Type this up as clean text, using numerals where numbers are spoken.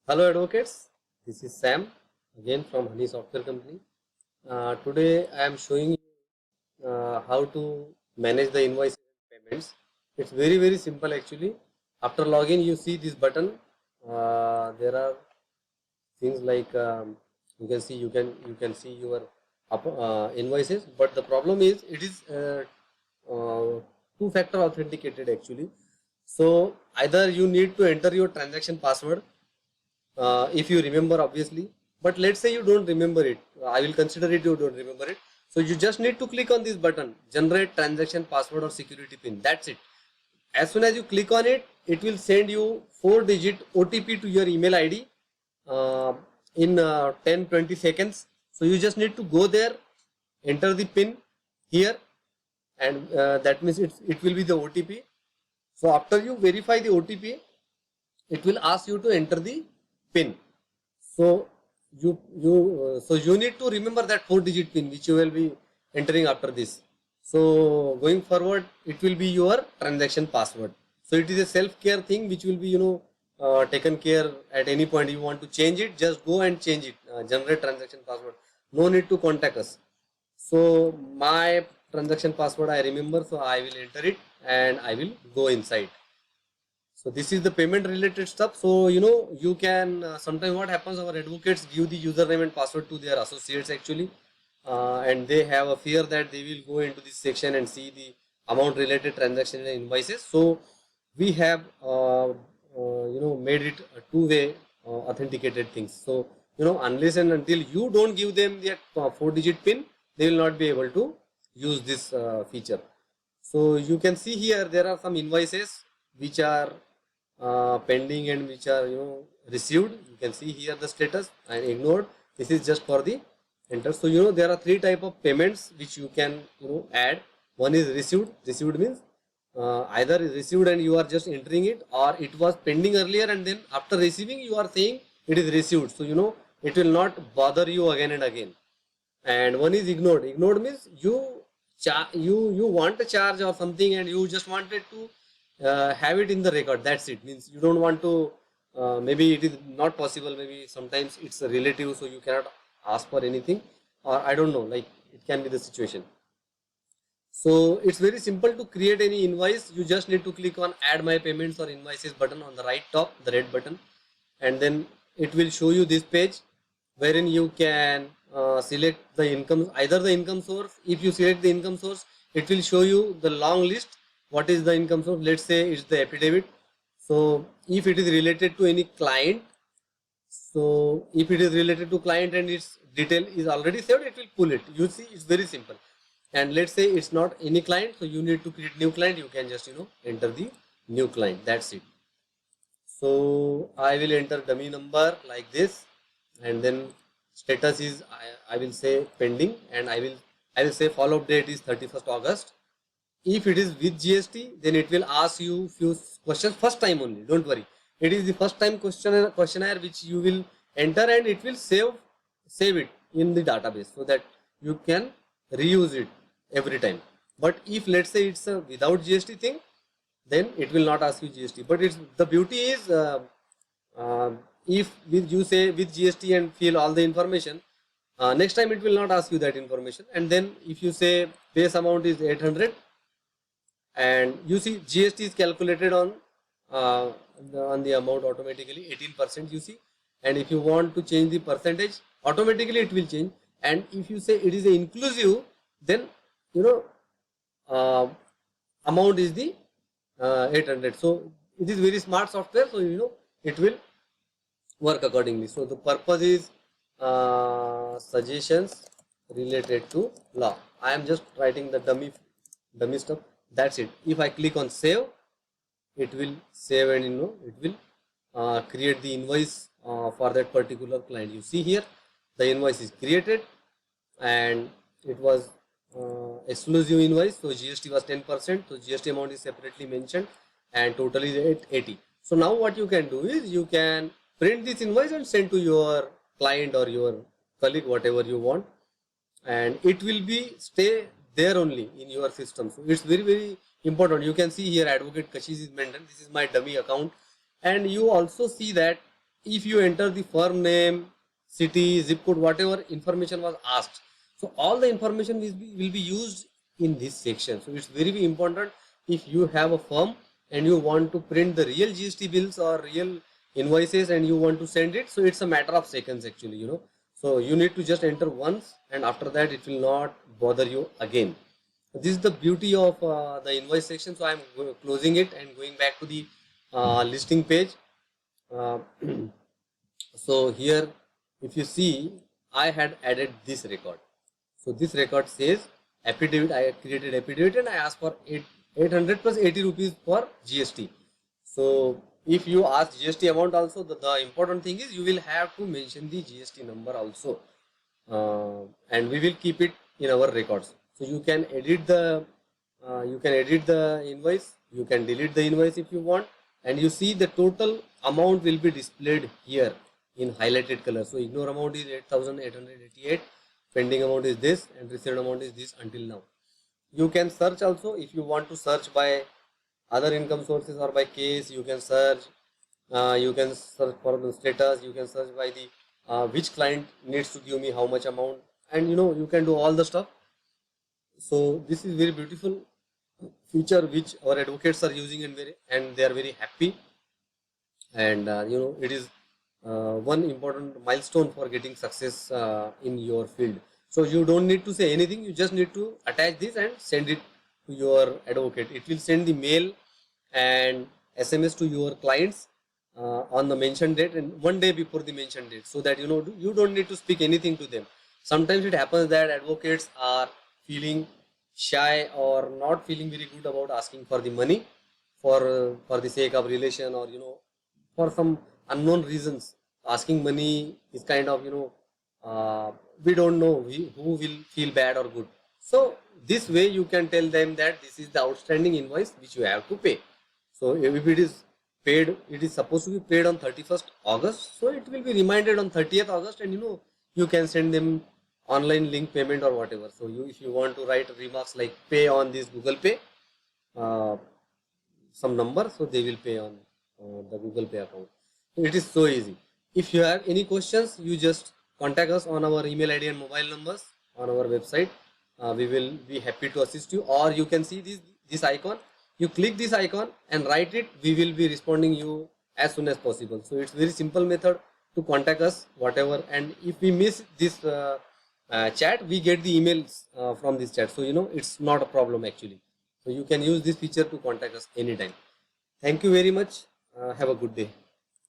Hello advocates, this is Sam again from Honey Software Company. Today I am showing you how to manage the invoices and payments. It's very simple actually. After login you see this button. There are things like you can see your invoices, but the problem is it is two-factor authenticated actually. So either you need to enter your transaction password if you remember obviously, but let's say you don't remember it. I will consider it you don't remember it. So you just need to click on this button, generate transaction password or security pin. That's it. As soon as you click on it, it will send you 4-digit OTP to your email ID in 10-20 seconds. So you just need to go there, enter the pin here, and that means it will be the OTP. So after you verify the OTP, it will ask you to enter the pin. So you need to remember that 4-digit pin which you will be entering after this. So going forward, it will be your transaction password. So it is a self-care thing which will be taken care at any point. You want to change it, just go and change it. Generate transaction password. No need to contact us. So my transaction password I remember, so I will enter it and I will go inside. So this is the payment related stuff. So you can sometimes what happens, our advocates give the username and password to their associates actually, and they have a fear that they will go into this section and see the amount related transaction and invoices. So we have made it a two-way authenticated things. So unless and until you don't give them that 4-digit pin, they will not be able to use this feature. So you can see here there are some invoices which are pending and which are received. You can see here the status and ignored. This is just for the enter. So there are three type of payments which you can add. One is received. Received means either received and you are just entering it, or it was pending earlier and then after receiving you are saying it is received. So it will not bother you again and again. And one is ignored. Ignored means you want a charge or something and you just wanted to have it in the record. That's it. Means you don't want to. Maybe it is not possible. Maybe sometimes it's a relative, so you cannot ask for anything, or I don't know. Like it can be the situation. So it's very simple to create any invoice. You just need to click on Add My Payments or Invoices button on the right top, the red button, and then it will show you this page wherein you can select the income, either the income source. If you select the income source, it will show you the long list. What is the income source? Let's say it's the affidavit. So if it is related to any client, so if it is related to client and its detail is already saved, it will pull it. You see, it's very simple. And let's say it's not any client, so you need to create new client. You can just enter the new client. That's it. So I will enter dummy number like this, and then status is I will say pending, and I will say follow up date is 31st August. If it is with GST, then it will ask you few questions first time only. Don't worry. It is the first time questionnaire which you will enter, and it will save it in the database so that you can reuse it every time. But if let's say it's a without GST thing, then it will not ask you GST. But it's the beauty is if you say with GST and fill all the information, next time it will not ask you that information. And then if you say base amount is 800, and you see GST is calculated on the amount automatically 18%, you see. And if you want to change the percentage, automatically it will change. And if you say it is inclusive, then amount is the 800. So it is very smart software, so it will work accordingly. So the purpose is suggestions related to law. I am just writing the dummy stuff. That's it. If I click on save, it will save, and it will create the invoice for that particular client. You see here the invoice is created, and it was exclusive invoice, so GST was 10%, so GST amount is separately mentioned, and total is 80. So now what you can do is you can print this invoice and send to your client or your colleague, whatever you want, and it will be stay there only in your system. So it's very important. You can see here advocate Kashish is mentioned. This is my dummy account, and you also see that if you enter the firm name, city, zip code, whatever information was asked, so all the information will be used in this section. So it's very important. If you have a firm and you want to print the real GST bills or real invoices and you want to send it, so it's a matter of seconds actually, you know. So you need to just enter once, and after that it will not bother you again. This is the beauty of the invoice section. So I'm closing it and going back to the listing page. Uh, so here, if you see, I had added this record. So this record says affidavit. I created affidavit and I asked for 800 plus 80 rupees for GST. So if you ask GST amount also, the important thing is you will have to mention the GST number also, and we will keep it in our records. So you can edit the invoice, you can delete the invoice if you want, and you see the total amount will be displayed here in highlighted color. So ignore amount is 8,888, pending amount is this, and received amount is this until now. You can search also if you want to search by other income sources or by case. You can search. You can search for the status. You can search by the which client needs to give me how much amount, and you know you can do all the stuff. So this is very beautiful feature which our advocates are using, and they are very happy. And you know, it is one important milestone for getting success in your field. So you don't need to say anything, you just need to attach this and send it to your advocate. It will send the mail and SMS to your clients on the mentioned date and one day before the mentioned date, so that you know you don't need to speak anything to them. Sometimes it happens that advocates are feeling shy or not feeling very good about asking for the money for the sake of relation, or you know, for some unknown reasons. Asking money is kind of, you know, we don't know who will feel bad or good. So this way you can tell them that this is the outstanding invoice which you have to pay. So if it is paid, it is supposed to be paid on 31st August, so it will be reminded on 30th August, and you know, you can send them online link payment or whatever. So if you want to write remarks like pay on this Google Pay some number, so they will pay on the Google Pay account. So it is so easy. If you have any questions, you just contact us on our email ID and mobile numbers on our website. We will be happy to assist you. Or you can see this icon. You click this icon and write it. We will be responding you as soon as possible. So it's very simple method to contact us, whatever. And if we miss this chat, we get the emails from this chat. So you know, it's not a problem actually. So you can use this feature to contact us anytime. Thank you very much. Have a good day.